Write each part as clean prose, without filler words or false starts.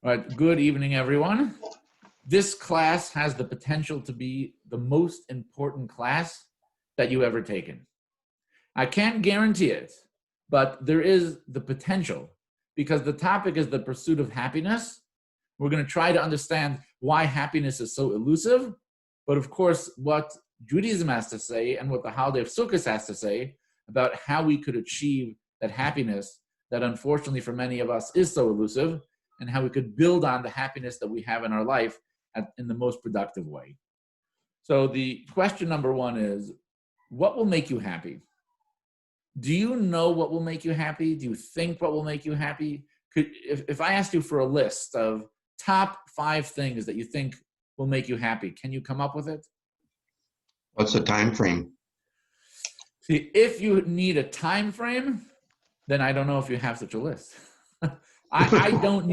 All right, good evening, everyone. This class has the potential to be the most important class that you ever taken. I can't guarantee it, but there is the potential because the topic is the pursuit of happiness. We're going to try to understand why happiness is so elusive, but of course, what Judaism has to say and what the holiday of Sukkot has to say about how we could achieve that happiness that unfortunately for many of us is so elusive, and how we could build on the happiness that we have in our life in the most productive way. So the question number one is, what will make you happy? Do you know what will make you happy? Do you think what will make you happy? If I asked you for a list of top 5 things that you think will make you happy, can you come up with it? What's the time frame? See, if you need a time frame, then I don't know if you have such a list. I don't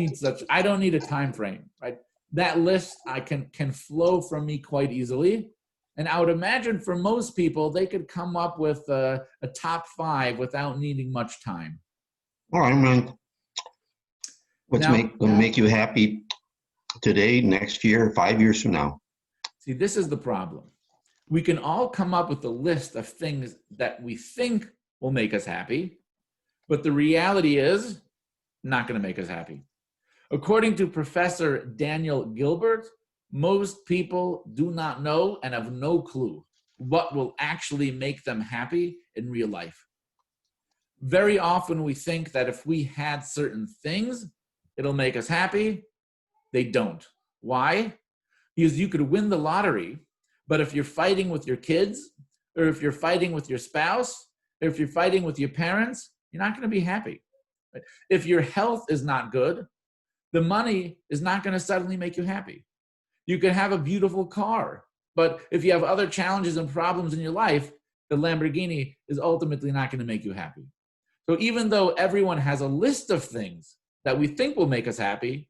need a time frame, right? That list can flow from me quite easily. And I would imagine for most people, they could come up with a top 5 without needing much time. All right, man. What's going to make you happy today, next year, 5 years from now? See, this is the problem. We can all come up with a list of things that we think will make us happy, but the reality is not going to make us happy. According to Professor Daniel Gilbert, most people do not know and have no clue what will actually make them happy in real life. Very often we think that if we had certain things, it'll make us happy. They don't. Why? Because you could win the lottery, but if you're fighting with your kids, or if you're fighting with your spouse, or if you're fighting with your parents, you're not going to be happy. If your health is not good, the money is not going to suddenly make you happy. You can have a beautiful car, but if you have other challenges and problems in your life, the Lamborghini is ultimately not going to make you happy. So even though everyone has a list of things that we think will make us happy,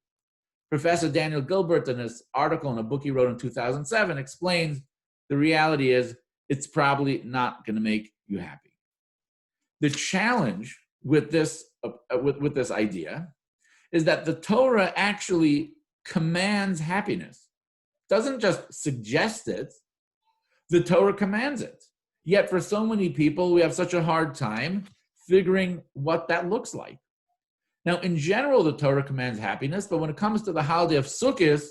Professor Daniel Gilbert, in his article in a book he wrote in 2007, explains the reality is it's probably not going to make you happy. The challenge with this idea is that the Torah actually commands happiness. It doesn't just suggest it, the Torah commands it. Yet for so many people, we have such a hard time figuring what that looks like. Now, in general, the Torah commands happiness, but when it comes to the holiday of Sukkot,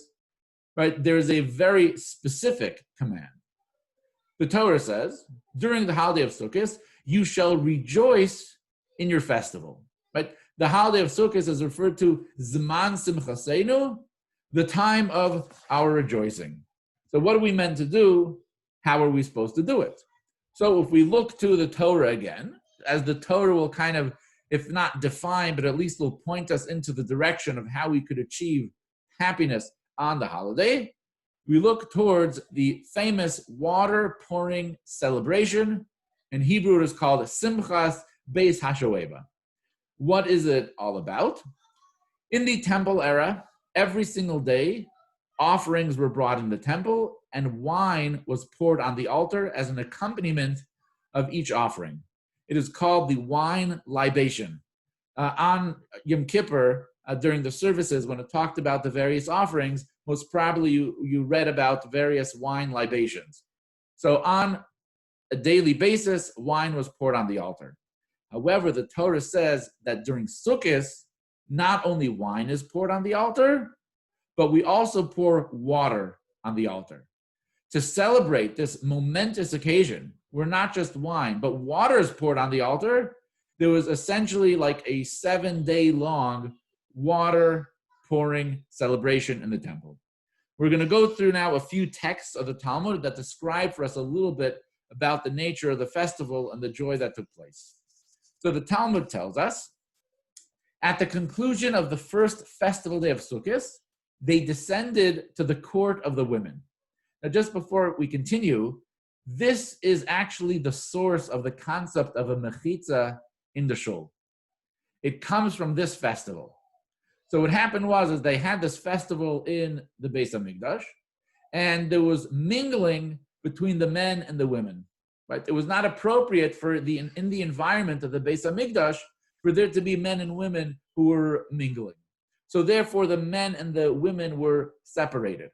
right, there is a very specific command. The Torah says, during the holiday of Sukkot, you shall rejoice in your festival, right? The holiday of Sukkot is referred to Zman Simchaseinu, the time of our rejoicing. So what are we meant to do? How are we supposed to do it? So if we look to the Torah again, as the Torah will kind of, if not define, but at least will point us into the direction of how we could achieve happiness on the holiday, we look towards the famous water pouring celebration. In Hebrew, it is called Simchas Beis HaShoeva. What is it all about? In the temple era, every single day, offerings were brought in the temple and wine was poured on the altar as an accompaniment of each offering. It is called the wine libation. On Yom Kippur, during the services, when it talked about the various offerings, most probably you read about various wine libations. So on a daily basis, wine was poured on the altar. However, the Torah says that during Sukkot, not only wine is poured on the altar, but we also pour water on the altar. To celebrate this momentous occasion, where not just wine, but water is poured on the altar, there was essentially like a 7-day-long water pouring celebration in the temple. We're going to go through now a few texts of the Talmud that describe for us a little bit about the nature of the festival and the joy that took place. So the Talmud tells us, at the conclusion of the first festival day of Sukkot, they descended to the court of the women. Now, just before we continue, this is actually the source of the concept of a mechitza in the shul. It comes from this festival. So what happened was they had this festival in the Beis Hamikdash, and there was mingling between the men and the women. Right? It was not appropriate for in the environment of the Beis Hamikdash for there to be men and women who were mingling. So therefore, the men and the women were separated.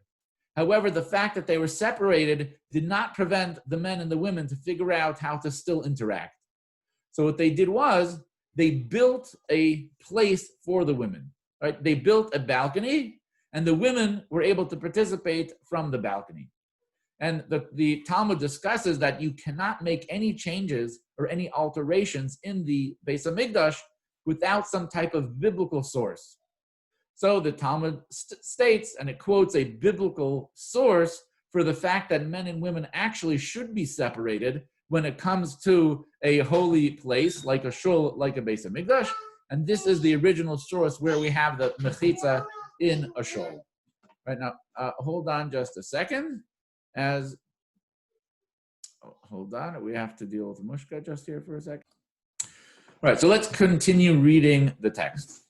However, the fact that they were separated did not prevent the men and the women to figure out how to still interact. So what they did was they built a place for the women, right? They built a balcony, and the women were able to participate from the balcony. And the Talmud discusses that you cannot make any changes or any alterations in the Beis Hamikdash without some type of biblical source. So the Talmud states, and it quotes a biblical source for the fact that men and women actually should be separated when it comes to a holy place like a shul, like a Beis Hamikdash. And this is the original source where we have the mechitza in a shul. Right now, hold on just a second. Hold on, we have to deal with Mushka just here for a second. All right, so let's continue reading the text.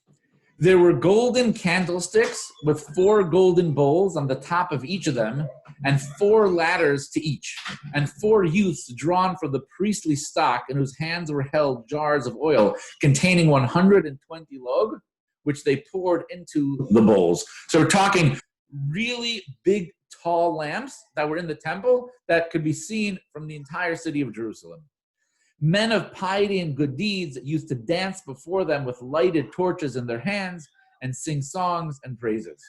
There were golden candlesticks with 4 golden bowls on the top of each of them, and 4 ladders to each, and 4 youths drawn from the priestly stock, in whose hands were held jars of oil containing 120 log, which they poured into the bowls. So we're talking really big, tall lamps that were in the temple that could be seen from the entire city of Jerusalem. Men of piety and good deeds used to dance before them with lighted torches in their hands and sing songs and praises.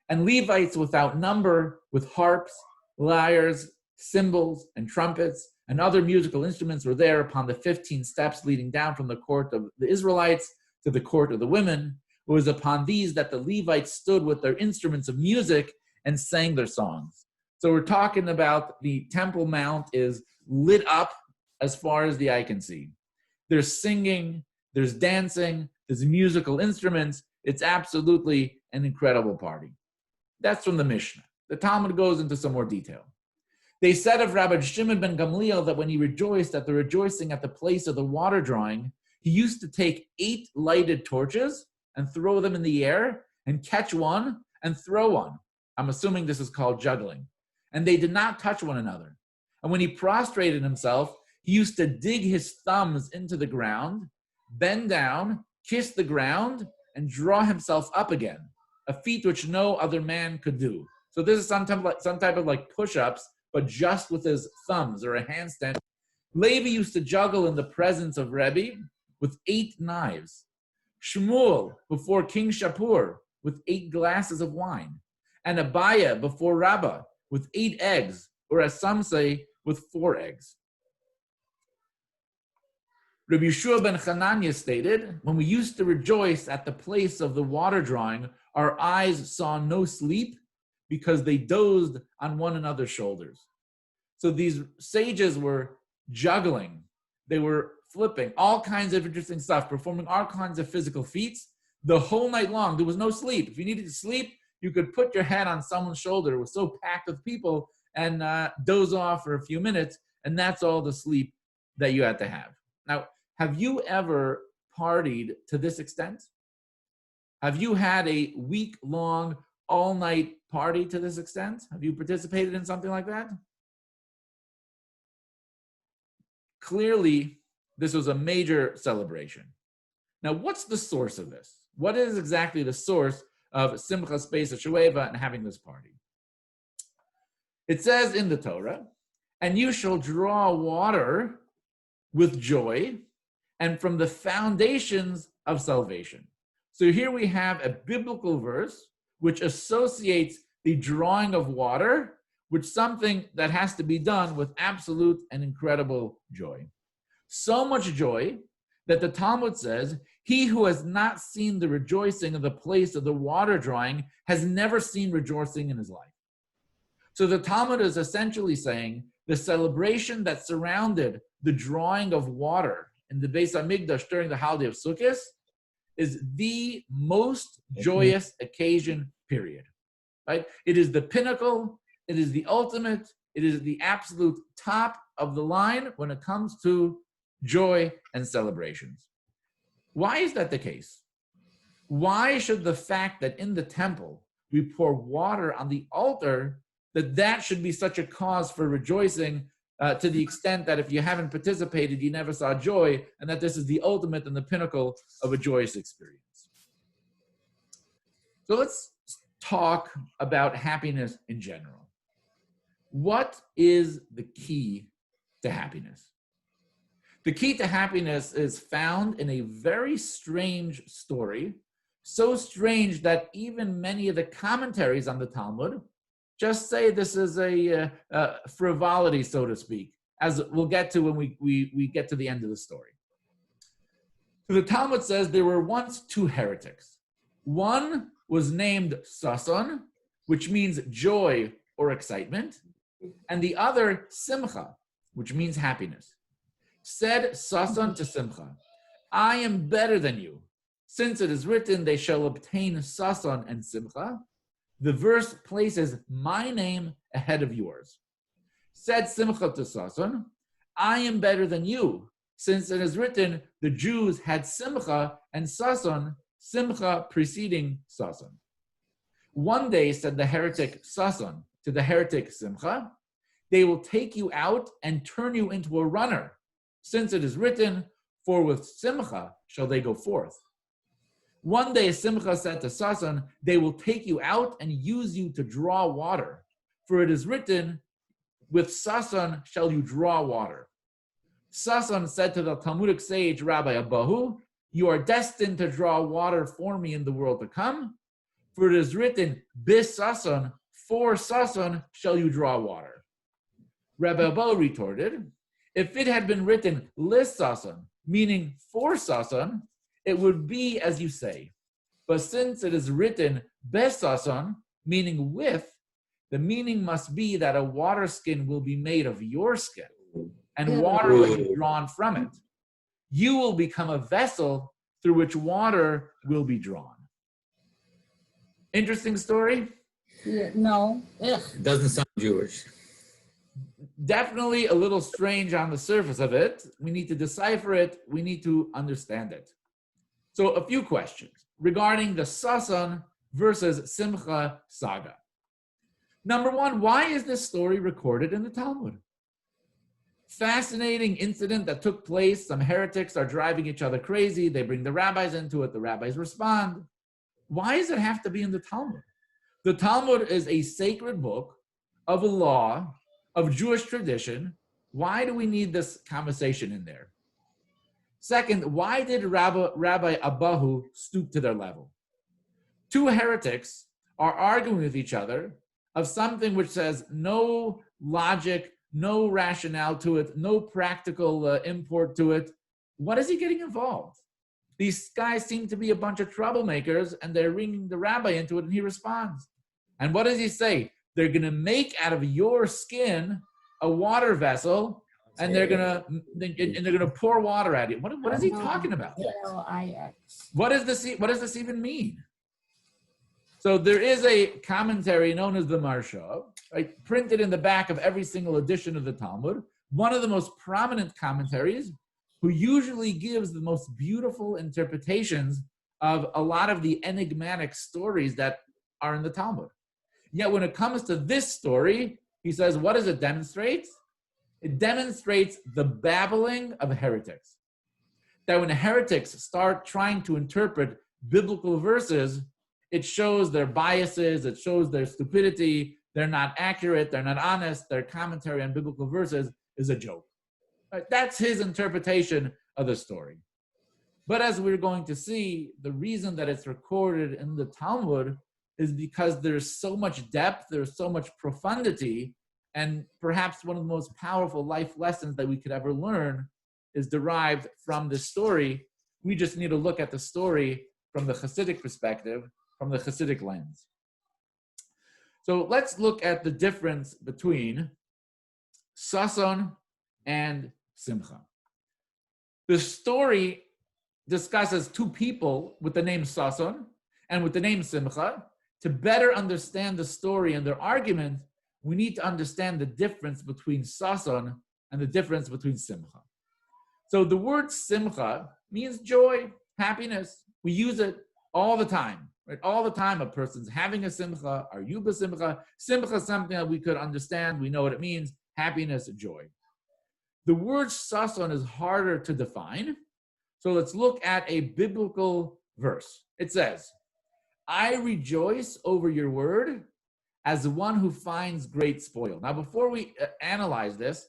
And Levites without number, with harps, lyres, cymbals, and trumpets, and other musical instruments were there upon the 15 steps leading down from the court of the Israelites to the court of the women. It was upon these that the Levites stood with their instruments of music and sang their songs. So we're talking about the Temple Mount is lit up as far as the eye can see. There's singing, there's dancing, there's musical instruments. It's absolutely an incredible party. That's from the Mishnah. The Talmud goes into some more detail. They said of Rabbi Shimon ben Gamliel that when he rejoiced at the rejoicing at the place of the water drawing, he used to take 8 lighted torches and throw them in the air and catch one and throw one. I'm assuming this is called juggling. And they did not touch one another. And when he prostrated himself, he used to dig his thumbs into the ground, bend down, kiss the ground, and draw himself up again, a feat which no other man could do. So this is some type of like push-ups, but just with his thumbs or a handstand. Levi used to juggle in the presence of Rebbe with 8 knives. Shmuel before King Shapur with 8 glasses of wine. And Abaye before Rabbah with 8 eggs, or as some say, with 4 eggs. Rabbi Yeshua ben Chananya stated, when we used to rejoice at the place of the water drawing, our eyes saw no sleep because they dozed on one another's shoulders. So these sages were juggling. They were flipping, all kinds of interesting stuff, performing all kinds of physical feats the whole night long. There was no sleep. If you needed to sleep, you could put your head on someone's shoulder. It was so packed with people and doze off for a few minutes, and that's all the sleep that you had to have. Now, have you ever partied to this extent? Have you had a week-long, all-night party to this extent? Have you participated in something like that? Clearly, this was a major celebration. Now, what's the source of this? What is exactly the source of Simchas Beis HaShoeva and having this party? It says in the Torah, and you shall draw water with joy and from the foundations of salvation. So here we have a biblical verse which associates the drawing of water with something that has to be done with absolute and incredible joy. So much joy that the Talmud says, he who has not seen the rejoicing of the place of the water drawing has never seen rejoicing in his life. So the Talmud is essentially saying the celebration that surrounded the drawing of water in the Beis Hamikdash during the holiday of Sukkot is the most joyous occasion, period. Right? It is the pinnacle, it is the ultimate, it is the absolute top of the line when it comes to joy and celebrations. Why is that the case? Why should the fact that in the temple we pour water on the altar, that should be such a cause for rejoicing to the extent that if you haven't participated, you never saw joy, and that this is the ultimate and the pinnacle of a joyous experience? So let's talk about happiness in general. What is the key to happiness? The key to happiness is found in a very strange story, so strange that even many of the commentaries on the Talmud just say this is a frivolity, so to speak, as we'll get to when we get to the end of the story. So the Talmud says there were once two heretics. One was named Sason, which means joy or excitement, and the other Simcha, which means happiness. Said Sason to Simcha, I am better than you. Since it is written, they shall obtain Sason and Simcha, the verse places my name ahead of yours. Said Simcha to Sason, I am better than you. Since it is written, the Jews had Simcha and Sason, Simcha preceding Sason. One day, said the heretic Sason to the heretic Simcha, they will take you out and turn you into a runner, since it is written, for with Simcha shall they go forth. One day Simcha said to Sason, they will take you out and use you to draw water, for it is written, with Sason shall you draw water. Sason said to the Talmudic sage Rabbi Abahu, you are destined to draw water for me in the world to come, for it is written, bis Sason, for Sason shall you draw water. Rabbi Abahu retorted, if it had been written lis Sason, meaning for Sason, it would be as you say. But since it is written bes Sason, meaning with, the meaning must be that a water skin will be made of your skin, and water will be drawn from it. You will become a vessel through which water will be drawn. Interesting story? Yeah, no. Ugh. Doesn't sound Jewish. Definitely a little strange on the surface of it. We need to decipher it. We need to understand it. So a few questions regarding the Sason versus Simcha saga. Number one, why is this story recorded in the Talmud? Fascinating incident that took place. Some heretics are driving each other crazy. They bring the rabbis into it. The rabbis respond. Why does it have to be in the Talmud? The Talmud is a sacred book of a law, of Jewish tradition. Why do we need this conversation in there? Second, why did Rabbi Abahu stoop to their level? Two heretics are arguing with each other of something which says no logic, no rationale to it, no practical import to it. What is he getting involved? These guys seem to be a bunch of troublemakers, and they're bringing the rabbi into it, and he responds. And what does he say? They're going to make out of your skin a water vessel, and they're gonna pour water at it. What is he talking about? What does this even mean? So there is a commentary known as the Marsha, right, printed in the back of every single edition of the Talmud. One of the most prominent commentaries, who usually gives the most beautiful interpretations of a lot of the enigmatic stories that are in the Talmud. Yet when it comes to this story, he says, what does it demonstrate? It demonstrates the babbling of heretics. That when heretics start trying to interpret biblical verses, it shows their biases, it shows their stupidity, they're not accurate, they're not honest, their commentary on biblical verses is a joke. Right? That's his interpretation of the story. But as we're going to see, the reason that it's recorded in the Talmud is because there's so much depth, there's so much profundity, and perhaps one of the most powerful life lessons that we could ever learn is derived from this story. We just need to look at the story from the Hasidic perspective, from the Hasidic lens. So let's look at the difference between Sason and Simcha. The story discusses two people with the name Sason and with the name Simcha. To better understand the story and their argument, we need to understand the difference between Sason and the difference between Simcha. So the word Simcha means joy, happiness. We use it all the time, right? All the time a person's having a Simcha, are you b'Simcha? Simcha is something that we could understand. We know what it means, happiness, joy. The word Sason is harder to define. So let's look at a biblical verse. It says, I rejoice over your word as one who finds great spoil. Now, before we analyze this,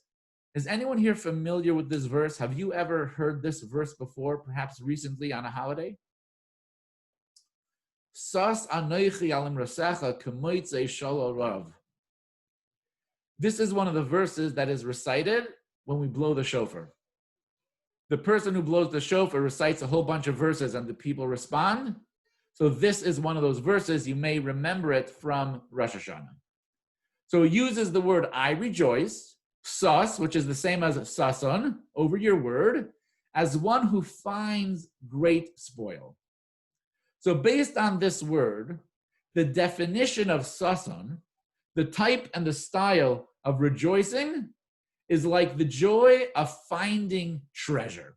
is anyone here familiar with this verse? Have you ever heard this verse before, perhaps recently on a holiday? Sas anoichi alim rasecha k'moitzei shalo rav. This is one of the verses that is recited when we blow the shofar. The person who blows the shofar recites a whole bunch of verses and the people respond. So this is one of those verses. You may remember it from Rosh Hashanah. So it uses the word I rejoice, sas, which is the same as sason, over your word, as one who finds great spoil. So based on this word, the definition of sason, the type and the style of rejoicing, is like the joy of finding treasure.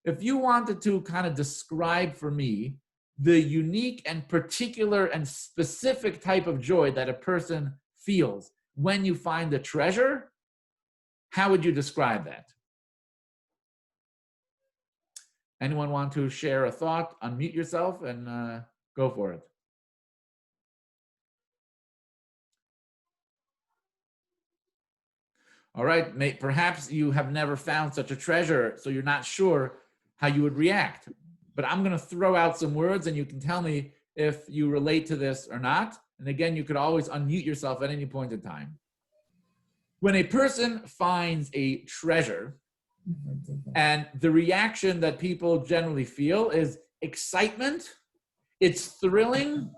If you wanted to kind of describe for me the unique and particular and specific type of joy that a person feels when you find a treasure, how would you describe that? Anyone want to share a thought? Unmute yourself and go for it. All right, perhaps you have never found such a treasure, so you're not sure how you would react. But I'm going to throw out some words and you can tell me if you relate to this or not. And again, you could always unmute yourself at any point in time. When a person finds a treasure, and the reaction that people generally feel is excitement, it's thrilling,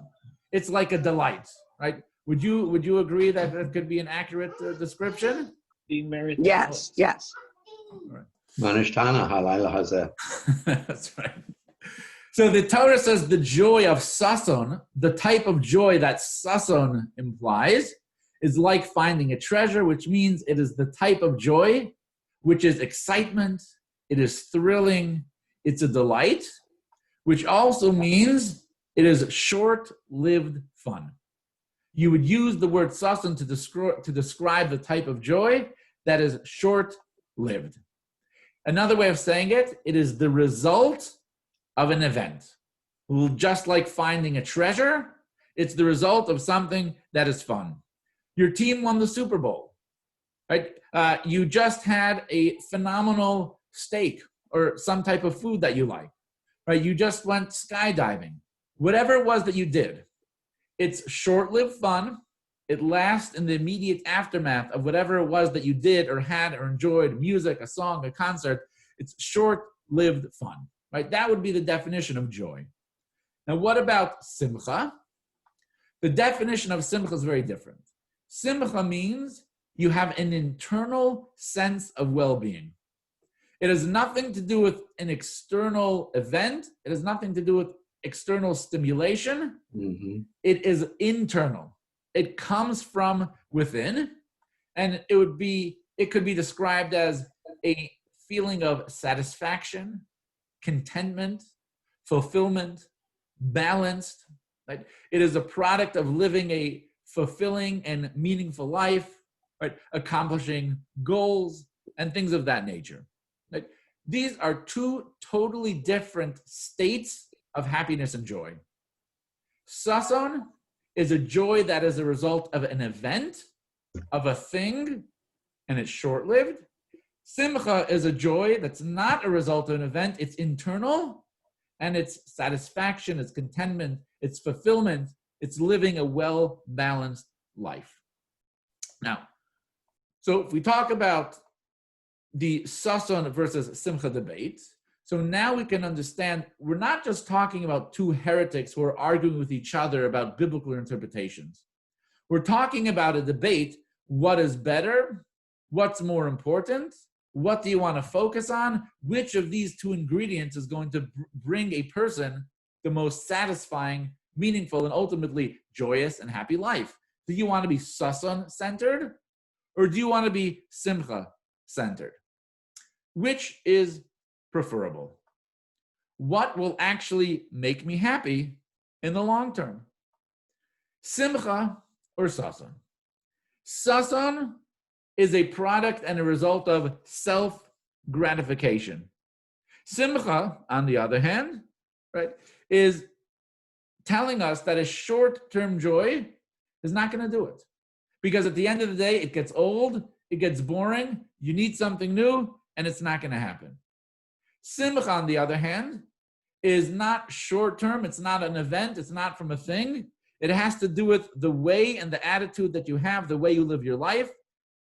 it's like a delight, right? Would you agree that that could be an accurate description? Yes, yes. Manishtana halayla hazeh. That's right. So the Torah says the joy of sason, the type of joy that sason implies, is like finding a treasure, which means it is the type of joy which is excitement, it is thrilling, it's a delight, which also means it is short-lived fun. You would use the word sason to describe the type of joy that is short-lived. Another way of saying it, it is the result of an event. Just like finding a treasure, it's the result of something that is fun. Your team won the Super Bowl, right? You just had a phenomenal steak or some type of food that you like, right? You just went skydiving. Whatever it was that you did, it's short-lived fun. It lasts in the immediate aftermath of whatever it was that you did or had or enjoyed, music, a song, a concert. It's short-lived fun, right? That would be the definition of joy. Now, what about simcha? The definition of simcha is very different. Simcha means you have an internal sense of well-being. It has nothing to do with an external event. It has nothing to do with external stimulation. Mm-hmm. It is internal. It comes from within, and it could be described as a feeling of satisfaction, contentment, fulfillment, balanced. Right? It is a product of living a fulfilling and meaningful life, right? Accomplishing goals and things of that nature. Right? These are two totally different states of happiness and joy. Sason is a joy that is a result of an event, of a thing, and it's short-lived. Simcha is a joy that's not a result of an event, it's internal, and it's satisfaction, it's contentment, it's fulfillment, it's living a well-balanced life. Now, so if we talk about the sason versus simcha debate, so now we can understand we're not just talking about two heretics who are arguing with each other about biblical interpretations. We're talking about a debate, what is better, what's more important, what do you want to focus on, which of these two ingredients is going to bring a person the most satisfying, meaningful, and ultimately joyous and happy life. Do you want to be sason-centered, or do you want to be simcha-centered? Which is preferable? What will actually make me happy in the long term? Simcha or sason? Sason is a product and a result of self-gratification. Simcha, on the other hand, right, telling us that a short-term joy is not going to do it. Because at the end of the day, it gets old, it gets boring, you need something new, and it's not going to happen. Simcha, on the other hand, is not short-term, it's not an event, it's not from a thing. It has to do with the way and the attitude that you have, the way you live your life.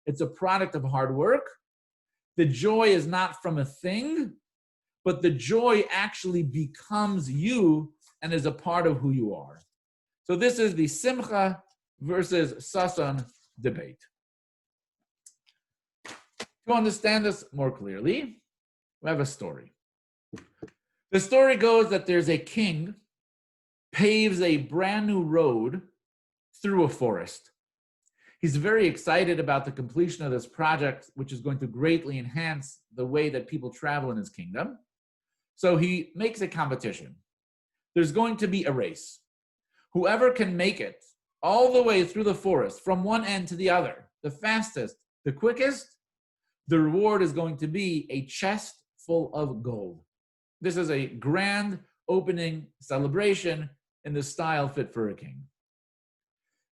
It's a product of hard work. The joy is not from a thing, but the joy actually becomes you and is a part of who you are. So this is the simcha versus sasan debate. To understand this more clearly, we have a story. The story goes that there's a king paves a brand new road through a forest. He's very excited about the completion of this project, which is going to greatly enhance the way that people travel in his kingdom. So he makes a competition. There's going to be a race. Whoever can make it all the way through the forest from one end to the other, the fastest, the quickest, the reward is going to be a chest full of gold. This is a grand opening celebration in the style fit for a king.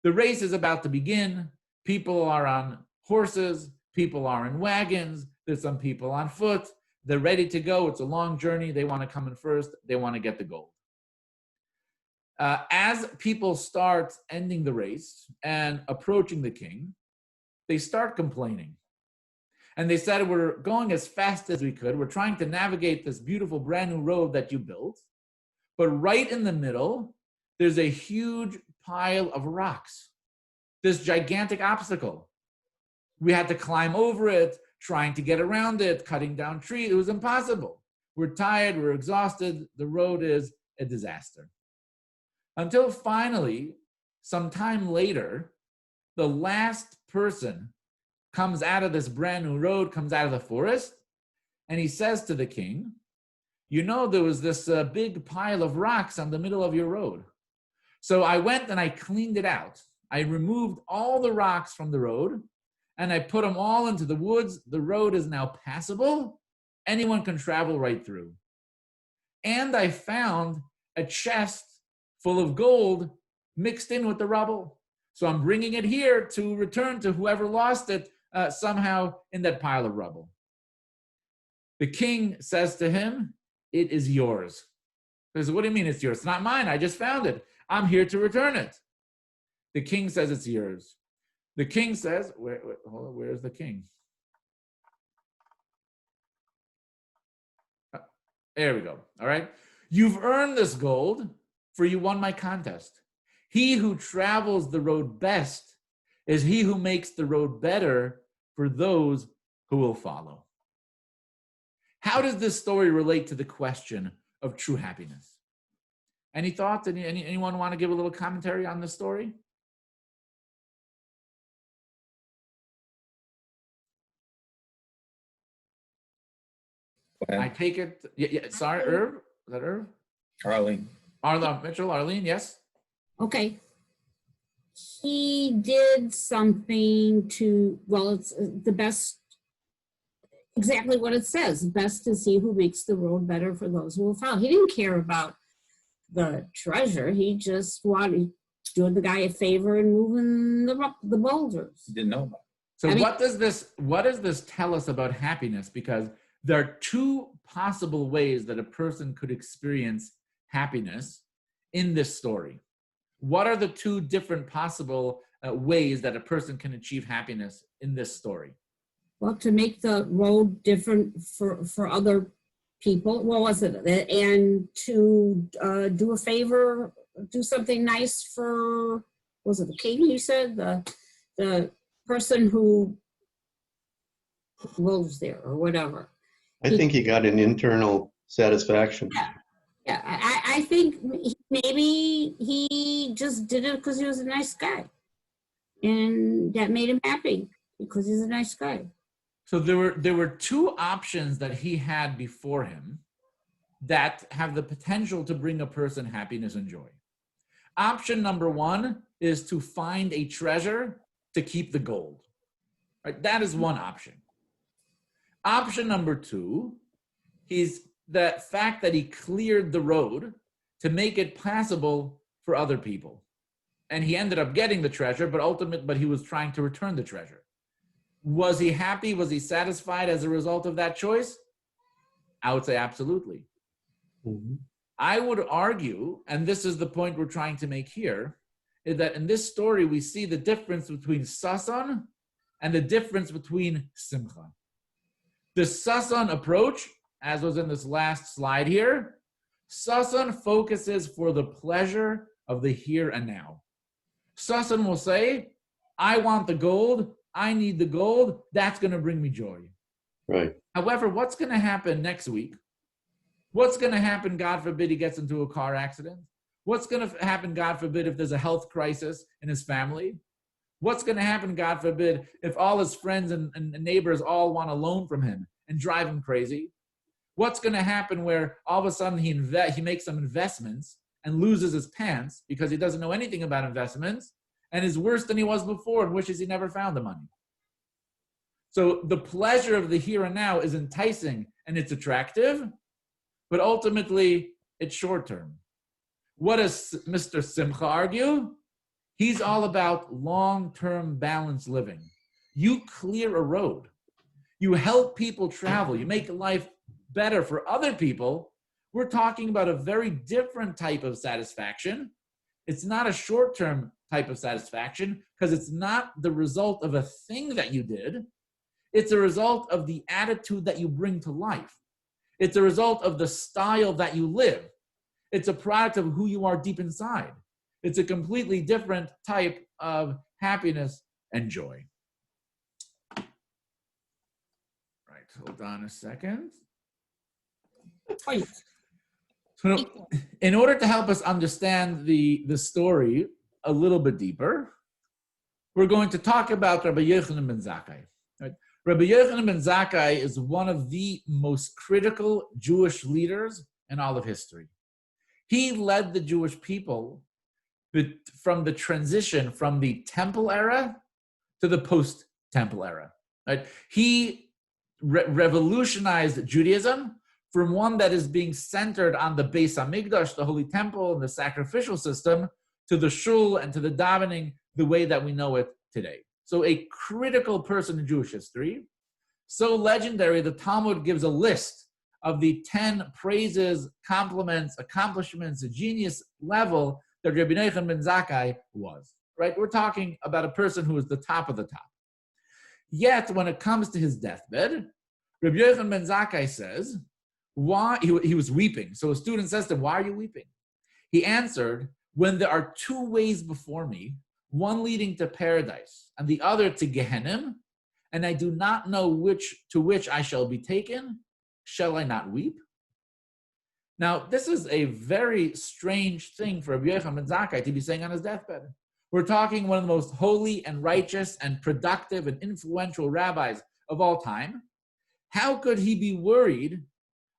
The race is about to begin. People are on horses. People are in wagons. There's some people on foot. They're ready to go. It's a long journey. They want to come in first. They want to get the gold. As people start ending the race and approaching the king, they start complaining. And they said, we're going as fast as we could. We're trying to navigate this beautiful brand new road that you built. But right in the middle, there's a huge pile of rocks, this gigantic obstacle. We had to climb over it, trying to get around it, cutting down trees. It was impossible. We're tired, we're exhausted. The road is a disaster. Until finally, some time later, the last person comes out of this brand new road, comes out of the forest, and he says to the king, you know, there was this big pile of rocks on the middle of your road. So I went and I cleaned it out. I removed all the rocks from the road and I put them all into the woods. The road is now passable. Anyone can travel right through. And I found a chest full of gold mixed in with the rubble. So I'm bringing it here to return to whoever lost it somehow in that pile of rubble. The king says to him, it is yours. He says, what do you mean it's yours? It's not mine. I just found it. I'm here to return it. The king says it's yours. The king says, hold on, where's the king? There we go. All right. You've earned this gold, for you won my contest. He who travels the road best is he who makes the road better for those who will follow. How does this story relate to the question of true happiness? Any thoughts? Anyone want to give a little commentary on this story? I take it. Yeah. Sorry, Irv. Is that Irv? Arlene. Mitchell, Arlene, yes? Okay. He did something to, well, it's the best, exactly what it says. Best is he who makes the road better for those who will follow. He didn't care about the treasure. He just wanted to do the guy a favor and moving the boulders. Didn't know about it. So what does this tell us about happiness? Because there are two possible ways that a person could experience happiness in this story. What are the two different possible ways that a person can achieve happiness in this story? Well, to make the road different for other people. What was it? And to do a favor, do something nice for, was it the king you said? The person who lives there or whatever. I think he got an internal satisfaction. Yeah, I think maybe he just did it because he was a nice guy. And that made him happy because he's a nice guy. So there were two options that he had before him that have the potential to bring a person happiness and joy. Option number one is to find a treasure to keep the gold. Right? That is one option. Option number two is the fact that he cleared the road to make it passable for other people. And he ended up getting the treasure, but he was trying to return the treasure. Was he happy? Was he satisfied as a result of that choice? I would say absolutely. Mhm. I would argue, and this is the point we're trying to make here, is that in this story we see the difference between sasan and the difference between simcha. The sasan approach, as was in this last slide here, sasan focuses for the pleasure of the here and now. Sasan will say, I want the gold, I need the gold, that's going to bring me joy. Right. However, what's going to happen next week? What's going to happen, God forbid, he gets into a car accident? What's going to happen, God forbid, if there's a health crisis in his family? What's going to happen, God forbid, if all his friends and neighbors all want a loan from him and drive him crazy? What's going to happen where all of a sudden he makes some investments and loses his pants because he doesn't know anything about investments and is worse than he was before and wishes he never found the money? So the pleasure of the here and now is enticing and it's attractive, but ultimately it's short term. What does Mr. Simcha argue? He's all about long-term balanced living. You clear a road. You help people travel. You make life better for other people. We're talking about a very different type of satisfaction. It's not a short-term type of satisfaction because it's not the result of a thing that you did. It's a result of the attitude that you bring to life. It's a result of the style that you live. It's a product of who you are deep inside. It's a completely different type of happiness and joy. Right, hold on a second. So, in order to help us understand the story a little bit deeper, we're going to talk about Rabbi Yochanan ben Zakkai. Right? Rabbi Yochanan ben Zakkai is one of the most critical Jewish leaders in all of history. He led the Jewish people from the transition from the temple era to the post-temple era. Right? He revolutionized Judaism from one that is being centered on the Beis Hamikdash, the Holy Temple, and the sacrificial system, to the shul and to the davening, the way that we know it today. So a critical person in Jewish history, so legendary, the Talmud gives a list of the 10 praises, compliments, accomplishments, a genius level that Rabbi Yochanan ben Zakkai was. Right? We're talking about a person who is the top of the top. Yet, when it comes to his deathbed, Rabbi Yochanan ben Zakkai says, why he was weeping. So a student says to him, why are you weeping? He answered, when there are two ways before me, one leading to paradise and the other to Gehenna, and I do not know which I shall be taken, shall I not weep? Now, this is a very strange thing for Rabbi Yochanan ben Zakkai to be saying on his deathbed. We're talking one of the most holy and righteous and productive and influential rabbis of all time. How could he be worried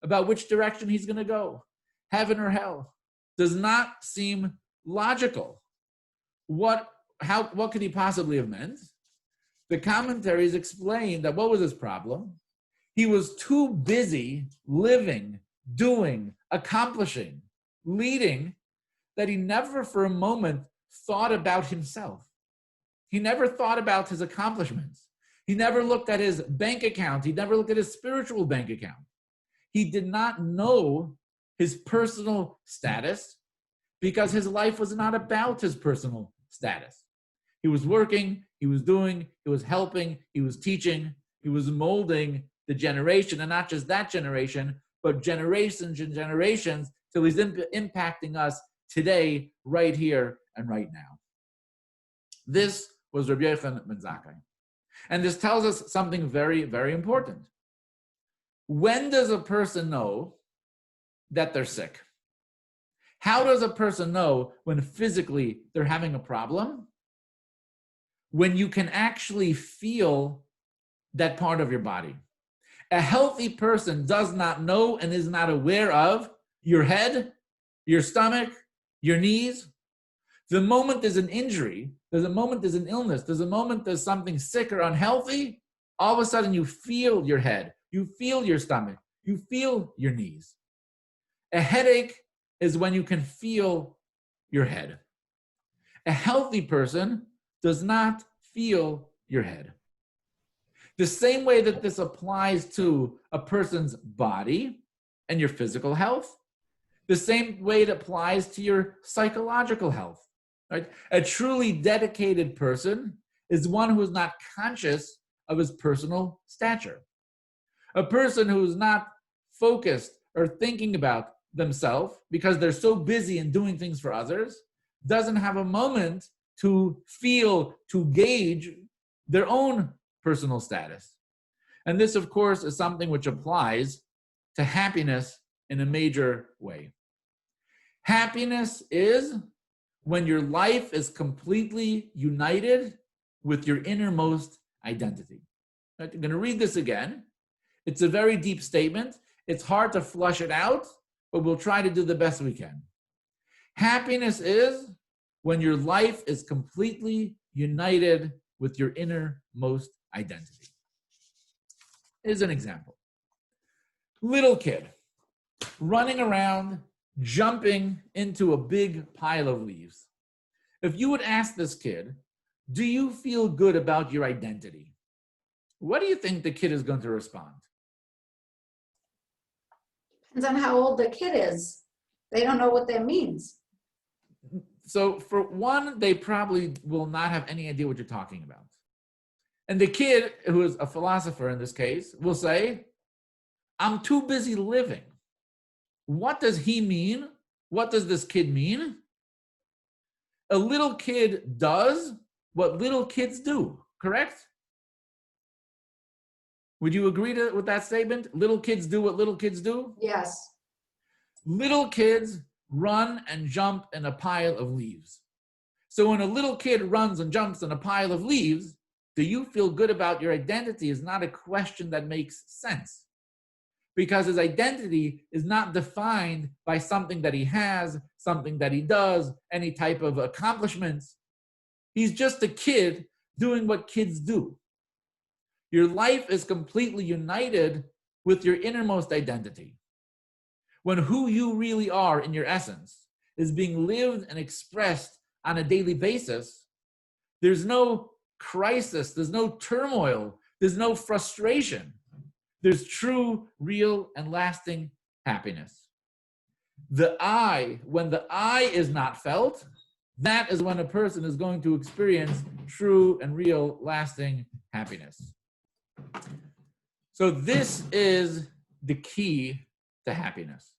about which direction he's going to go, heaven or hell? Does not seem logical. What could he possibly have meant? The commentaries explain that what was his problem? He was too busy living, doing, accomplishing, leading, that he never for a moment thought about himself. He never thought about his accomplishments. He never looked at his bank account. He never looked at his spiritual bank account. He did not know his personal status because his life was not about his personal status. He was working, he was doing, he was helping, he was teaching, he was molding the generation, and not just that generation, but generations and generations, till he's impacting us today, right here and right now. This was Rabbi Yochanan ben Zakkai. And this tells us something very, very important. When does a person know that they're sick? How does a person know when physically they're having a problem? When you can actually feel that part of your body. A healthy person does not know and is not aware of your head, your stomach, your knees. The moment there's an injury, there's a moment there's an illness, there's a moment there's something sick or unhealthy, all of a sudden you feel your head, you feel your stomach, you feel your knees. A headache is when you can feel your head. A healthy person does not feel your head. The same way that this applies to a person's body and your physical health, the same way it applies to your psychological health. Right? A truly dedicated person is one who is not conscious of his personal stature. A person who is not focused or thinking about themselves because they're so busy in doing things for others doesn't have a moment to feel, to gauge their own personal status. And this, of course, is something which applies to happiness in a major way. Happiness is when your life is completely united with your innermost identity. Right? I'm going to read this again. It's a very deep statement. It's hard to flush it out, but we'll try to do the best we can. Happiness is when your life is completely united with your innermost identity. Here's an example. Little kid running around, jumping into a big pile of leaves. If you would ask this kid, do you feel good about your identity? What do you think the kid is going to respond? Depends on how old the kid is. They don't know what that means. So for one, they probably will not have any idea what you're talking about. And the kid, who is a philosopher in this case, will say, I'm too busy living. What does he mean? What does this kid mean? A little kid does what little kids do, correct? Would you agree with that statement? Little kids do what little kids do? Yes. Little kids run and jump in a pile of leaves. So when a little kid runs and jumps in a pile of leaves, do you feel good about your identity is not a question that makes sense. Because his identity is not defined by something that he has, something that he does, any type of accomplishments. He's just a kid doing what kids do. Your life is completely united with your innermost identity. When who you really are in your essence is being lived and expressed on a daily basis, there's no crisis, there's no turmoil, there's no frustration. There's true, real, and lasting happiness. The I, when the I is not felt, that is when a person is going to experience true and real, lasting happiness. So this is the key to happiness.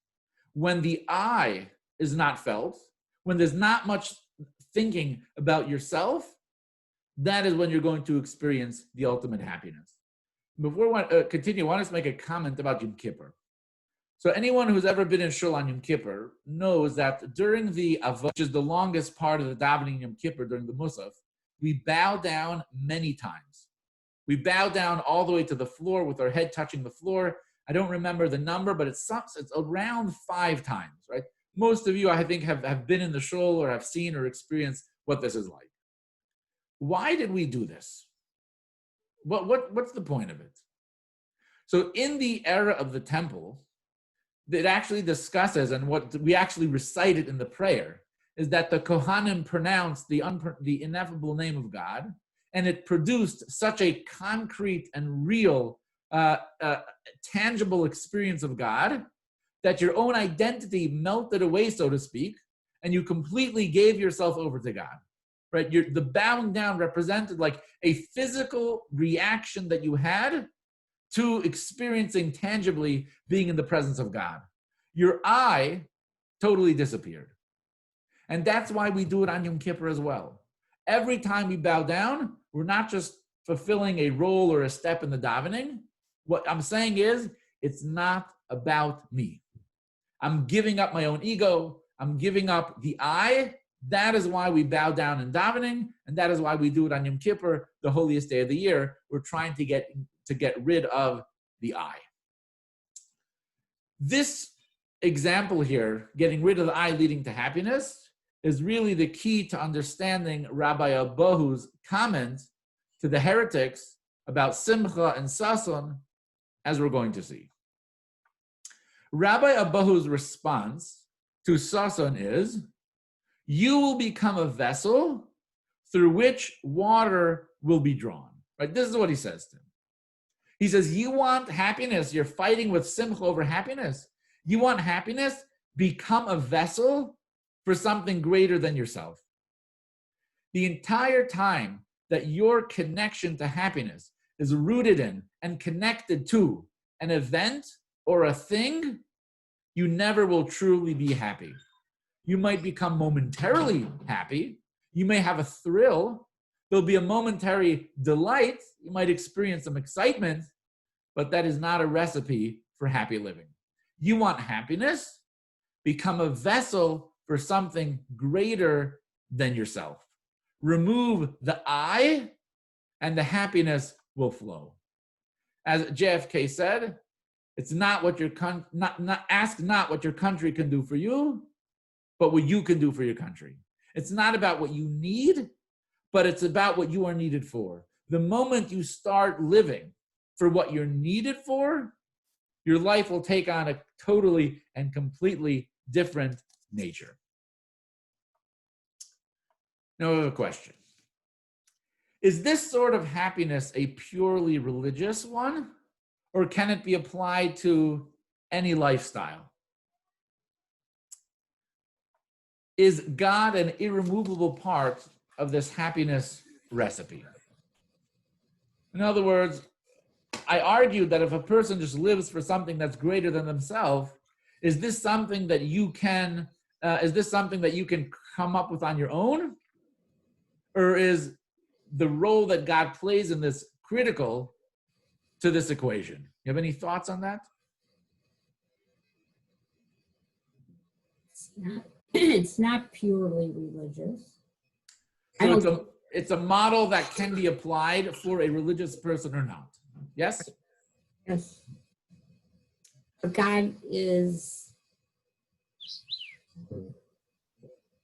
When the I is not felt, when there's not much thinking about yourself, that is when you're going to experience the ultimate happiness. Before we continue, I want to make a comment about Yom Kippur. So anyone who's ever been in Shul on Yom Kippur knows that during the Avot, which is the longest part of the davening Yom Kippur during the Musaf, we bow down many times. We bow down all the way to the floor with our head touching the floor. I don't remember the number, but it's around 5 times, right? Most of you, I think, have been in the Shul or have seen or experienced what this is like. Why did we do this? What's the point of it? So in the era of the temple, it actually discusses, and what we actually recited in the prayer, is that the Kohanim pronounced the ineffable name of God, and it produced such a concrete and real, tangible experience of God that your own identity melted away, so to speak, and you completely gave yourself over to God. Right? The bowing down represented like a physical reaction that you had to experiencing tangibly being in the presence of God. Your I totally disappeared. And that's why we do it on Yom Kippur as well. Every time we bow down, we're not just fulfilling a role or a step in the davening. What I'm saying is, it's not about me. I'm giving up my own ego. I'm giving up the I. That is why we bow down in davening, and that is why we do it on Yom Kippur, the holiest day of the year. We're trying to get rid of the I. This example here, getting rid of the I leading to happiness, is really the key to understanding Rabbi Abahu's comment to the heretics about Simcha and Sason, as we're going to see. Rabbi Abahu's response to Sason is, You will become a vessel through which water will be drawn. Right? This is what he says to him. He says, you want happiness, you're fighting with simcha over happiness. You want happiness? Become a vessel for something greater than yourself. The entire time that your connection to happiness is rooted in and connected to an event or a thing, you never will truly be happy. You might become momentarily happy. You may have a thrill. There'll be a momentary delight. You might experience some excitement, but that is not a recipe for happy living. You want happiness? Become a vessel for something greater than yourself. Remove the I, and the happiness will flow. As JFK said, it's not what your ask not what your country can do for you, but what you can do for your country. It's not about what you need, but it's about what you are needed for. The moment you start living for what you're needed for, your life will take on a totally and completely different nature. Now, I have a question. Is this sort of happiness a purely religious one, or can it be applied to any lifestyle? Is God an irremovable part of this happiness recipe? In other words, I argued that if a person just lives for something that's greater than themselves, is this something that you can come up with on your own? Or is the role that God plays in this critical to this equation? You have any thoughts on that? It's not purely religious. So it's a model that can be applied for a religious person or not. Yes? Yes. But God is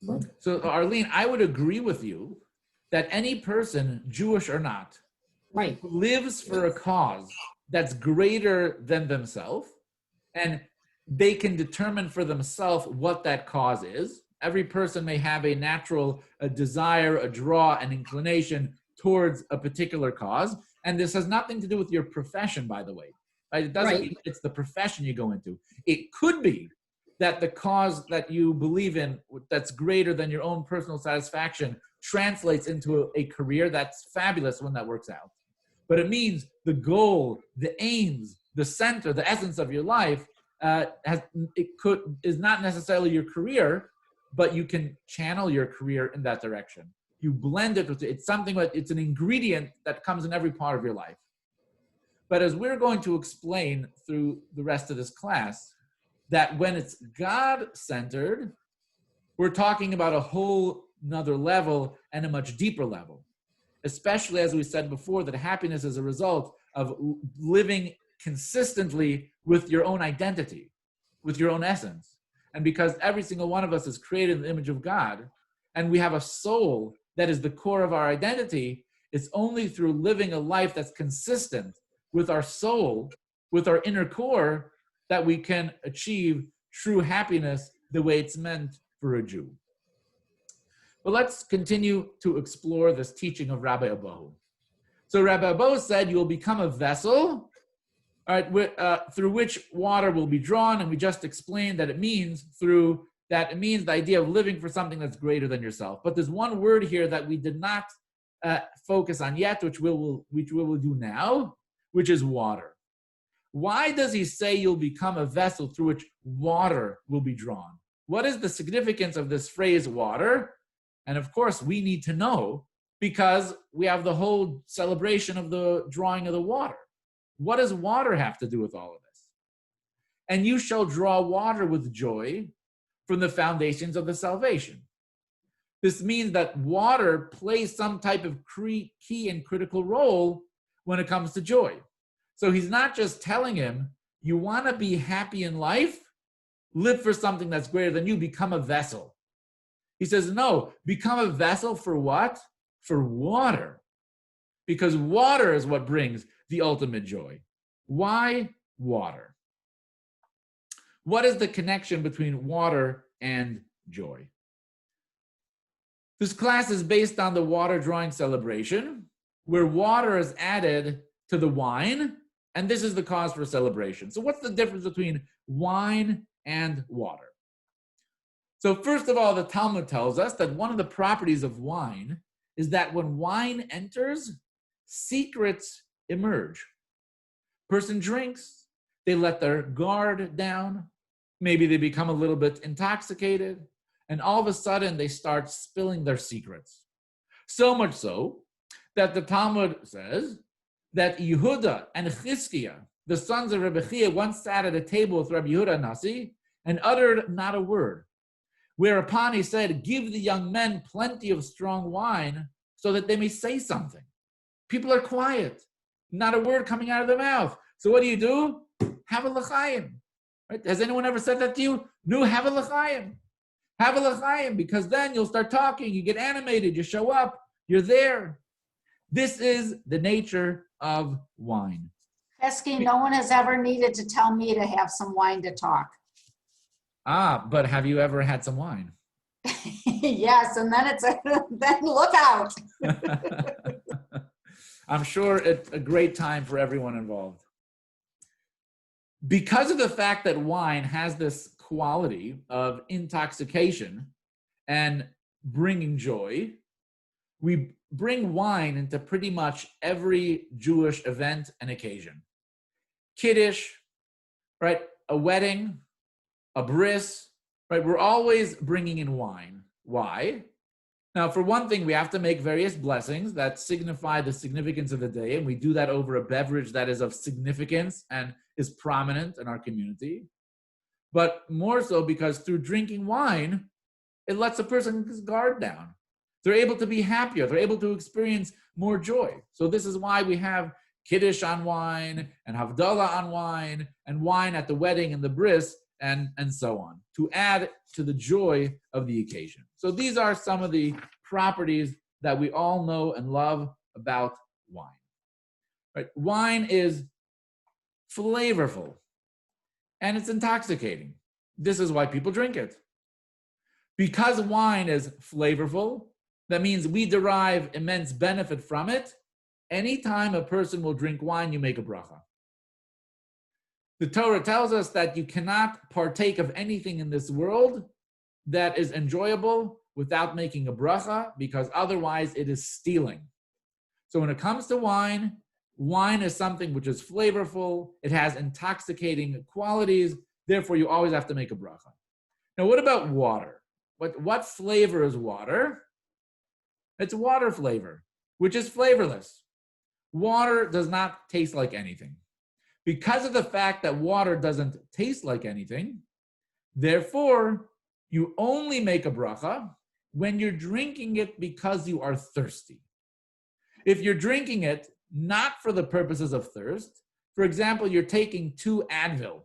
what? So Arlene, I would agree with you that any person, Jewish or not, Right. who lives for a cause that's greater than themselves, and they can determine for themselves what that cause is. Every person may have a natural desire, a draw, an inclination towards a particular cause. And this has nothing to do with your profession, by the way. Right? It doesn't mean it's the profession you go into. It could be that the cause that you believe in that's greater than your own personal satisfaction translates into a career that's fabulous when that works out. But it means the goal, the aims, the center, the essence of your life is not necessarily your career, but you can channel your career in that direction. You blend it with it's something that it's an ingredient that comes in every part of your life. But as we're going to explain through the rest of this class, that when it's God-centered, we're talking about a whole nother level and a much deeper level. Especially as we said before, that happiness is a result of living consistently with your own identity, with your own essence. And because every single one of us is created in the image of God, and we have a soul that is the core of our identity, it's only through living a life that's consistent with our soul, with our inner core, that we can achieve true happiness the way it's meant for a Jew. But let's continue to explore this teaching of Rabbi Abahu. So Rabbi Abahu said, you'll become a vessel, all right, through which water will be drawn, and we just explained that it means the idea of living for something that's greater than yourself. But there's one word here that we did not focus on yet, which we will do now, which is water. Why does he say you'll become a vessel through which water will be drawn? What is the significance of this phrase, water? And of course, we need to know because we have the whole celebration of the drawing of the water. What does water have to do with all of this? And you shall draw water with joy from the foundations of the salvation. This means that water plays some type of key and critical role when it comes to joy. So he's not just telling him, you want to be happy in life? Live for something that's greater than you, become a vessel. He says, no, become a vessel for what? For water. Because water is what brings the ultimate joy. Why water? What is the connection between water and joy? This class is based on the water drawing celebration, where water is added to the wine, and this is the cause for celebration. So what's the difference between wine and water? So first of all, the Talmud tells us that one of the properties of wine is that when wine enters, secrets emerge. Person drinks, they let their guard down, maybe they become a little bit intoxicated, and all of a sudden they start spilling their secrets. So much so that the Talmud says that Yehuda and Chizkiah, the sons of Rabbi Chia, once sat at a table with Rabbi Yehuda Nasi and uttered not a word. Whereupon he said, give the young men plenty of strong wine so that they may say something. People are quiet, not a word coming out of their mouth. So what do? Have a l'chaim. Right? Has anyone ever said that to you? No, have a l'chaim. Have a l'chaim, because then you'll start talking, you get animated, you show up, you're there. This is the nature of wine. Pesky, no one has ever needed to tell me to have some wine to talk. But have you ever had some wine? Yes, and then then look out. I'm sure it's a great time for everyone involved. Because of the fact that wine has this quality of intoxication and bringing joy, we bring wine into pretty much every Jewish event and occasion. Kiddush, right? A wedding, a bris, right? We're always bringing in wine. Why? Now, for one thing, we have to make various blessings that signify the significance of the day, and we do that over a beverage that is of significance and is prominent in our community. But more so because through drinking wine, it lets a person's guard down. They're able to be happier. They're able to experience more joy. So this is why we have Kiddush on wine and Havdalah on wine and wine at the wedding and the bris and so on, to add to the joy of the occasion. So these are some of the properties that we all know and love about wine. Right? Wine is flavorful and it's intoxicating. This is why people drink it. Because wine is flavorful, that means we derive immense benefit from it. Anytime a person will drink wine, you make a bracha. The Torah tells us that you cannot partake of anything in this world that is enjoyable without making a bracha, because otherwise it is stealing. So when it comes to wine, wine is something which is flavorful, it has intoxicating qualities, therefore you always have to make a bracha. Now what about water? What flavor is water? It's water flavor, which is flavorless. Water does not taste like anything. Because of the fact that water doesn't taste like anything, therefore, you only make a bracha when you're drinking it because you are thirsty. If you're drinking it not for the purposes of thirst, for example, you're taking 2 Advil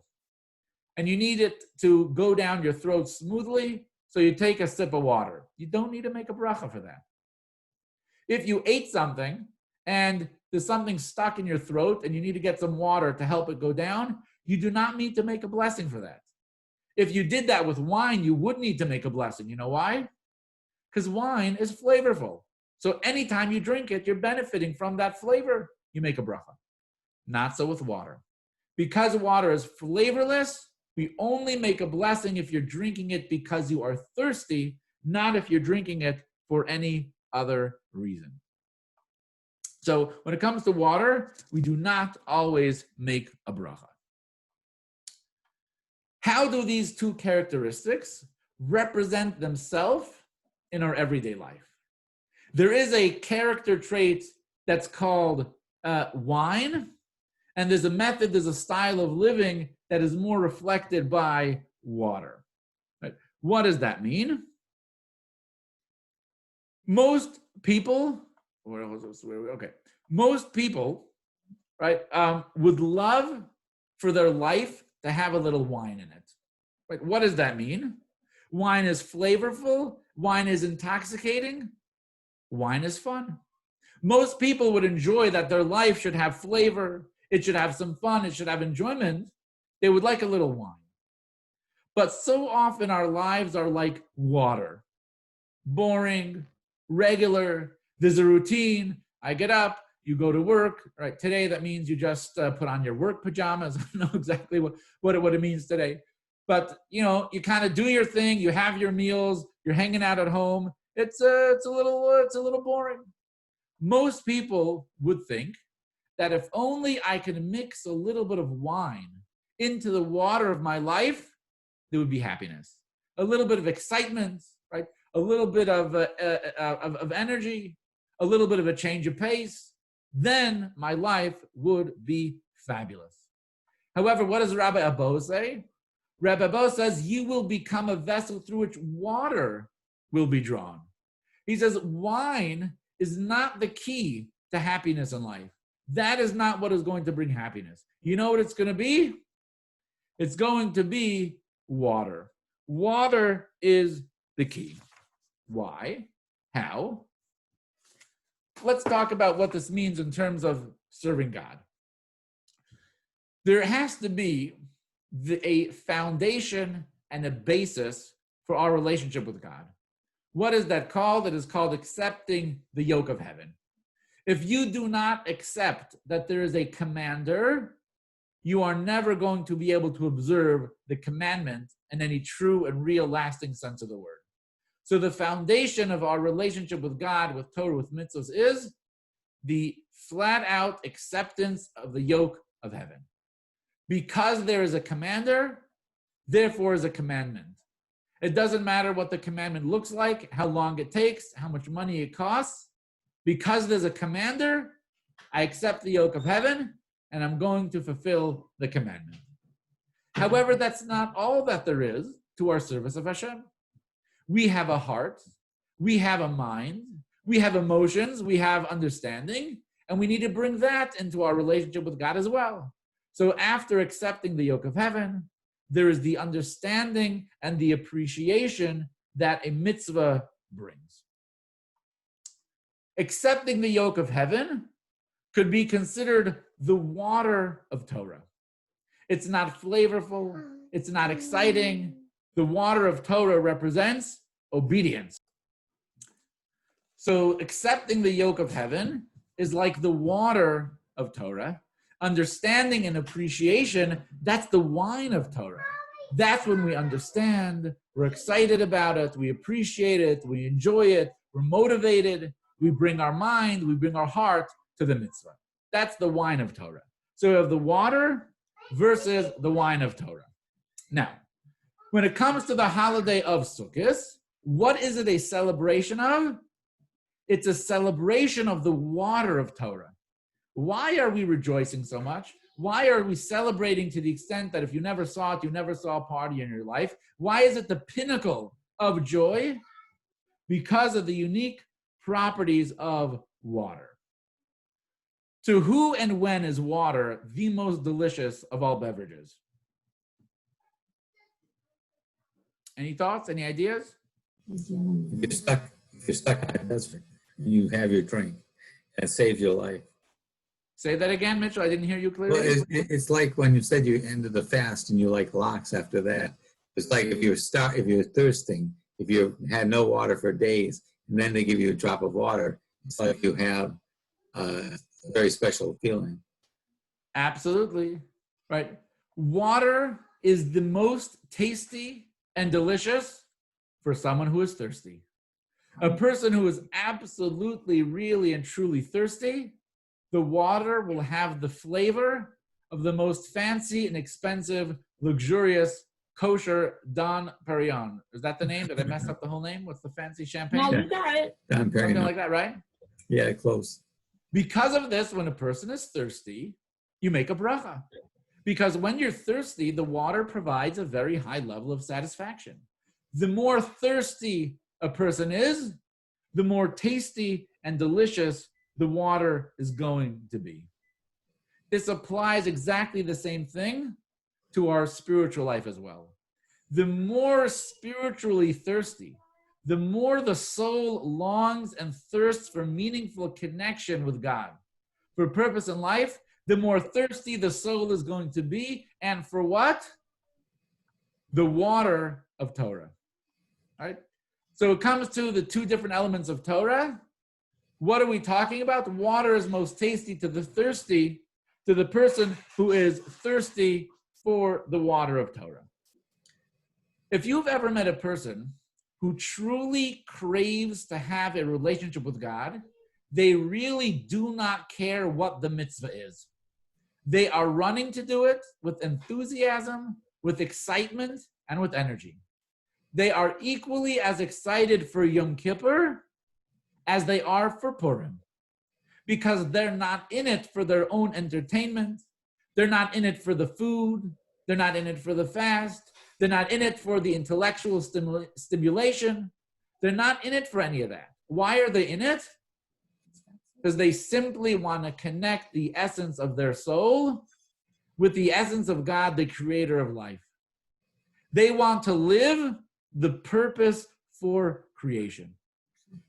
and you need it to go down your throat smoothly, so you take a sip of water. You don't need to make a bracha for that. If you ate something and there's something stuck in your throat and you need to get some water to help it go down, you do not need to make a blessing for that. If you did that with wine, you would need to make a blessing. You know why? Because wine is flavorful. So anytime you drink it, you're benefiting from that flavor. You make a bracha. Not so with water. Because water is flavorless, we only make a blessing if you're drinking it because you are thirsty, not if you're drinking it for any other reason. So when it comes to water, we do not always make a bracha. How do these 2 characteristics represent themselves in our everyday life? There is a character trait that's called wine, and there's a method, there's a style of living that is more reflected by water. Right? What does that mean? Most people, most people, right, would love for their life to have a little wine in it. Right? What does that mean? Wine is flavorful. Wine is intoxicating. Wine is fun. Most people would enjoy that their life should have flavor. It should have some fun. It should have enjoyment. They would like a little wine. But so often our lives are like water. Boring, regular. There's a routine. I get up, you go to work, right? Today, that means you just put on your work pajamas. I don't know exactly what it means today. But, you know, you kind of do your thing. You have your meals. You're hanging out at home. It's a little boring. Most people would think that if only I could mix a little bit of wine into the water of my life, there would be happiness, a little bit of excitement, right? A little bit of energy, a little bit of a change of pace. Then my life would be fabulous. However, what does Rabbi Abo say? Rabbi Abo says, you will become a vessel through which water will be drawn. He says, wine is not the key to happiness in life. That is not what is going to bring happiness. You know what it's going to be? It's going to be water. Water is the key. Why? How? Let's talk about what this means in terms of serving God. There has to be a foundation and a basis for our relationship with God. What is that called? It is called accepting the yoke of heaven. If you do not accept that there is a commander, you are never going to be able to observe the commandment in any true and real lasting sense of the word. So the foundation of our relationship with God, with Torah, with mitzvahs, is the flat out acceptance of the yoke of heaven. Because there is a commander, therefore is a commandment. It doesn't matter what the commandment looks like, how long it takes, how much money it costs. Because there's a commander, I accept the yoke of heaven, and I'm going to fulfill the commandment. However, that's not all that there is to our service of Hashem. We have a heart, we have a mind, we have emotions, we have understanding, and we need to bring that into our relationship with God as well. So after accepting the yoke of heaven, there is the understanding and the appreciation that a mitzvah brings. Accepting the yoke of heaven could be considered the water of Torah. It's not flavorful, it's not exciting. The water of Torah represents obedience. So accepting the yoke of heaven is like the water of Torah. Understanding and appreciation, that's the wine of Torah. That's when we understand, we're excited about it, we appreciate it, we enjoy it, we're motivated, we bring our mind, we bring our heart to the mitzvah. That's the wine of Torah. So we have the water versus the wine of Torah. Now, when it comes to the holiday of Sukkot, what is it a celebration of? It's a celebration of the water of Torah. Why are we rejoicing so much? Why are we celebrating to the extent that if you never saw it, you never saw a party in your life? Why is it the pinnacle of joy? Because of the unique properties of water. To who and when is water the most delicious of all beverages? Any thoughts? Any ideas? If you're stuck in a desert, you have your drink, and it saves your life. Say that again, Mitchell. I didn't hear you clearly. Well, it's like when you said you ended the fast and you like lox after that. It's like if you're thirsting, if you had no water for days, and then they give you a drop of water, it's like you have a very special feeling. Absolutely. Right. Water is the most tasty and delicious for someone who is thirsty. A person who is absolutely, really, and truly thirsty, the water will have the flavor of the most fancy and expensive, luxurious, kosher Don Perignon. Is that the name? Did I mess up the whole name? What's the fancy champagne? No, you got it. Don Perignon. Something like that, right? Yeah, close. Because of this, when a person is thirsty, you make a bracha. Because when you're thirsty, the water provides a very high level of satisfaction. The more thirsty a person is, the more tasty and delicious the water is going to be. This applies exactly the same thing to our spiritual life as well. The more spiritually thirsty, the more the soul longs and thirsts for meaningful connection with God. For purpose in life, the more thirsty the soul is going to be. And for what? The water of Torah. Right? So it comes to the two different elements of Torah. What are we talking about? Water is most tasty to the thirsty, to the person who is thirsty for the water of Torah. If you've ever met a person who truly craves to have a relationship with God, they really do not care what the mitzvah is. They are running to do it with enthusiasm, with excitement, and with energy. They are equally as excited for Yom Kippur as they are for Purim, because they're not in it for their own entertainment. They're not in it for the food. They're not in it for the fast. They're not in it for the intellectual stimulation. They're not in it for any of that. Why are they in it? Because they simply want to connect the essence of their soul with the essence of God, the creator of life. They want to live the purpose for creation.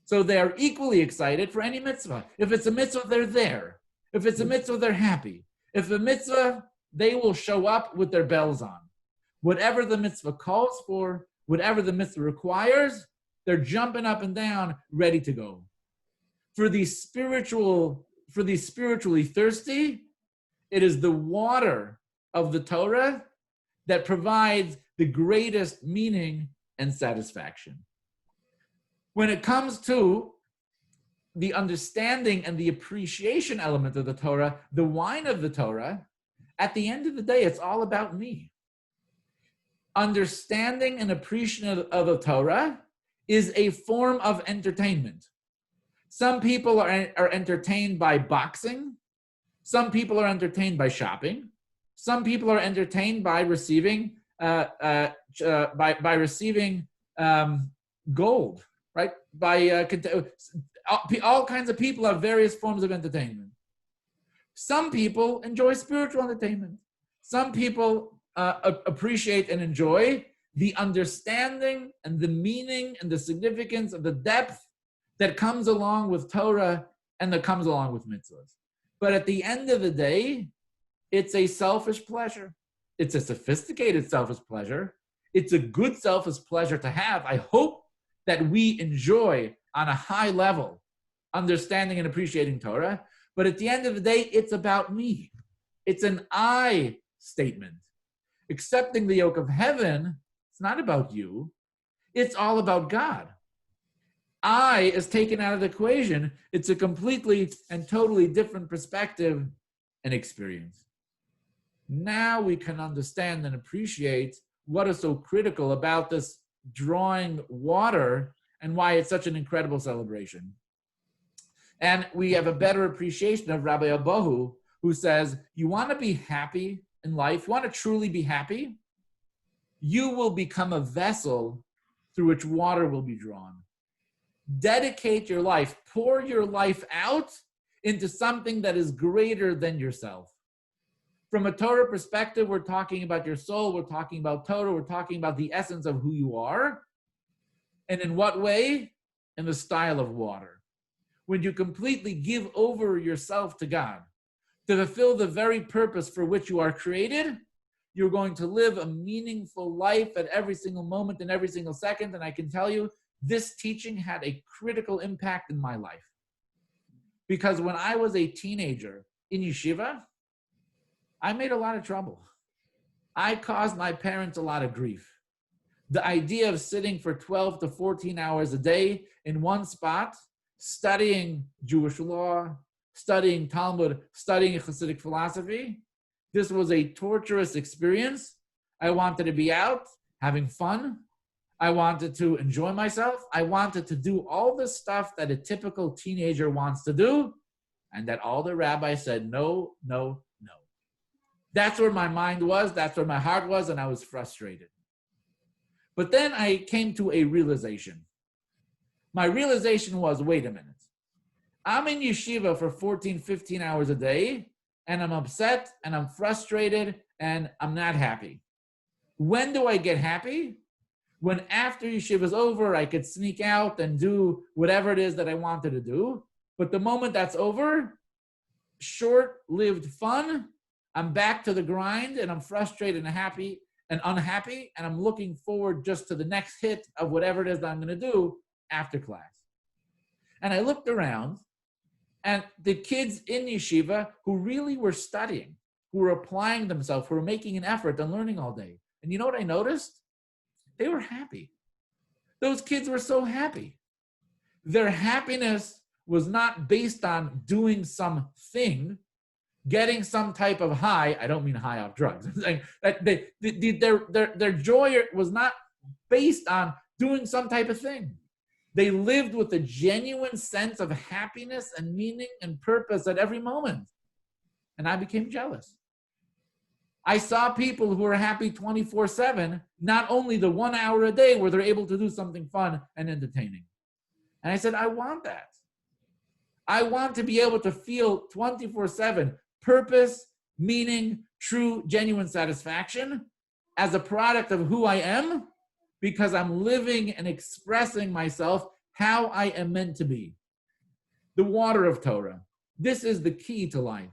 So they are equally excited for any mitzvah. If it's a mitzvah, they're there. If it's a mitzvah, they're happy. If a mitzvah, they will show up with their bells on. Whatever the mitzvah calls for, whatever the mitzvah requires, they're jumping up and down, ready to go. For the spiritually thirsty, it is the water of the Torah that provides the greatest meaning and satisfaction. When it comes to the understanding and the appreciation element of the Torah, the wine of the Torah, at the end of the day, it's all about me. Understanding and appreciation of the Torah is a form of entertainment. Some people are entertained by boxing. Some people are entertained by shopping. Some people are entertained by receiving gold, right? All kinds of people have various forms of entertainment. Some people enjoy spiritual entertainment. Some people appreciate and enjoy the understanding and the meaning and the significance of the depth that comes along with Torah and that comes along with mitzvahs. But at the end of the day, it's a selfish pleasure. It's a sophisticated selfish pleasure. It's a good selfish pleasure to have. I hope that we enjoy on a high level understanding and appreciating Torah. But at the end of the day, it's about me. It's an I statement. Accepting the yoke of heaven, it's not about you. It's all about God. I is taken out of the equation. It's a completely and totally different perspective and experience. Now we can understand and appreciate what is so critical about this drawing water and why it's such an incredible celebration. And we have a better appreciation of Rabbi Abahu, who says, you want to be happy in life, you want to truly be happy, you will become a vessel through which water will be drawn. Dedicate your life, pour your life out into something that is greater than yourself. From a Torah perspective, we're talking about your soul, we're talking about Torah, we're talking about the essence of who you are. And in what way? In the style of water. When you completely give over yourself to God, to fulfill the very purpose for which you are created, you're going to live a meaningful life at every single moment and every single second. And I can tell you, this teaching had a critical impact in my life. Because when I was a teenager in yeshiva, I made a lot of trouble. I caused my parents a lot of grief. The idea of sitting for 12 to 14 hours a day in one spot, studying Jewish law, studying Talmud, studying Hasidic philosophy, this was a torturous experience. I wanted to be out, having fun. I wanted to enjoy myself. I wanted to do all the stuff that a typical teenager wants to do, and that all the rabbis said, no, no, no. That's where my mind was, that's where my heart was, and I was frustrated. But then I came to a realization. My realization was, wait a minute. I'm in yeshiva for 14, 15 hours a day, and I'm upset, and I'm frustrated, and I'm not happy. When do I get happy? When after yeshiva is over, I could sneak out and do whatever it is that I wanted to do. But the moment that's over, short-lived fun, I'm back to the grind and I'm frustrated and happy and unhappy, and I'm looking forward just to the next hit of whatever it is that I'm going to do after class. And I looked around, and the kids in yeshiva who really were studying, who were applying themselves, who were making an effort and learning all day. And you know what I noticed? They were happy. Those kids were so happy. Their happiness was not based on doing something, getting some type of high. I don't mean high off drugs. I'm saying that their joy was not based on doing some type of thing. They lived with a genuine sense of happiness and meaning and purpose at every moment. And I became jealous. I saw people who were happy 24/7, not only the 1 hour a day where they're able to do something fun and entertaining. And I said, I want that. I want to be able to feel 24/7 purpose, meaning, true, genuine satisfaction as a product of who I am, because I'm living and expressing myself how I am meant to be. The water of Torah. This is the key to life.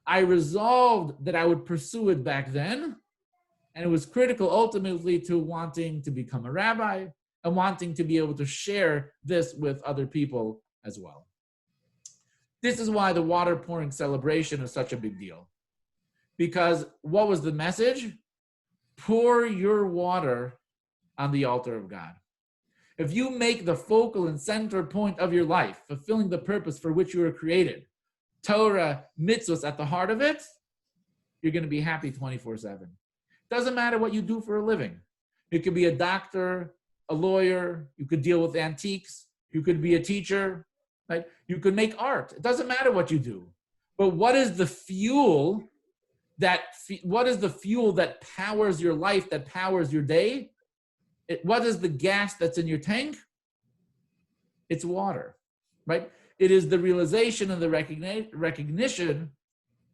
I resolved that I would pursue it back then, and it was critical ultimately to wanting to become a rabbi and wanting to be able to share this with other people as well. This is why the water pouring celebration is such a big deal. Because what was the message? Pour your water on the altar of God. If you make the focal and center point of your life, fulfilling the purpose for which you were created, Torah, mitzvahs at the heart of it, you're going to be happy 24/7. Doesn't matter what you do for a living. You could be a doctor, a lawyer, you could deal with antiques, you could be a teacher, right? You could make art. It doesn't matter what you do. But what is the fuel that powers your life, that powers your day? What is the gas that's in your tank? It's water, right? It is the realization and the recognition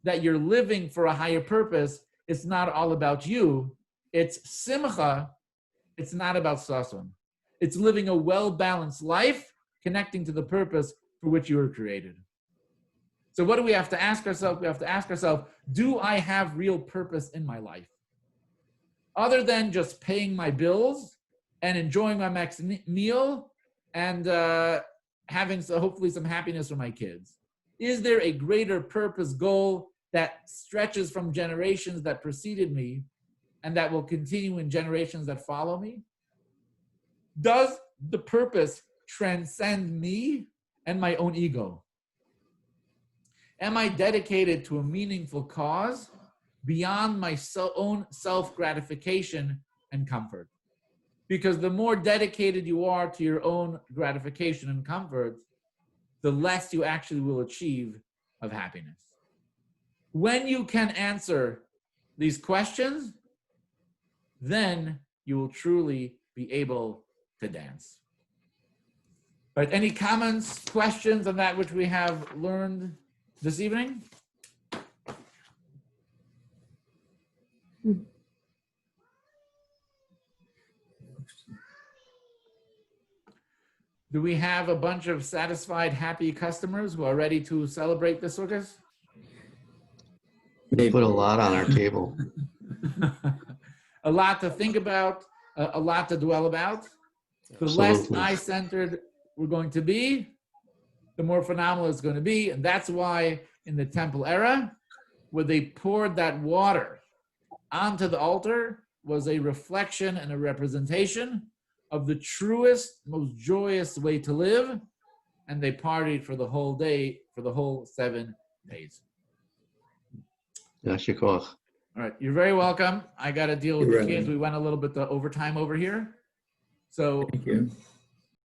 that you're living for a higher purpose. It's not all about you. It's simcha. It's not about sason. It's living a well-balanced life, connecting to the purpose for which you were created. So what do we have to ask ourselves? We have to ask ourselves, do I have real purpose in my life? Other than just paying my bills and enjoying my next meal and having hopefully some happiness for my kids. Is there a greater purpose goal that stretches from generations that preceded me and that will continue in generations that follow me? Does the purpose transcend me and my own ego? Am I dedicated to a meaningful cause beyond my own self-gratification and comfort? Because the more dedicated you are to your own gratification and comfort, the less you actually will achieve of happiness. When you can answer these questions, then you will truly be able to dance. Right, any comments, questions on that which we have learned this evening? Do we have a bunch of satisfied, happy customers who are ready to celebrate the Sukkot? They put a lot on our table. A lot to think about, a lot to dwell about. The less I-centered we're going to be, the more phenomenal it's going to be. And that's why in the temple era, where they poured that water onto the altar, was a reflection and a representation of the truest, most joyous way to live. And they partied for the whole day, for the whole 7 days. Yashikoch. All right, you're very welcome. I got to deal with the kids. We went a little bit to overtime over here. So Thank you.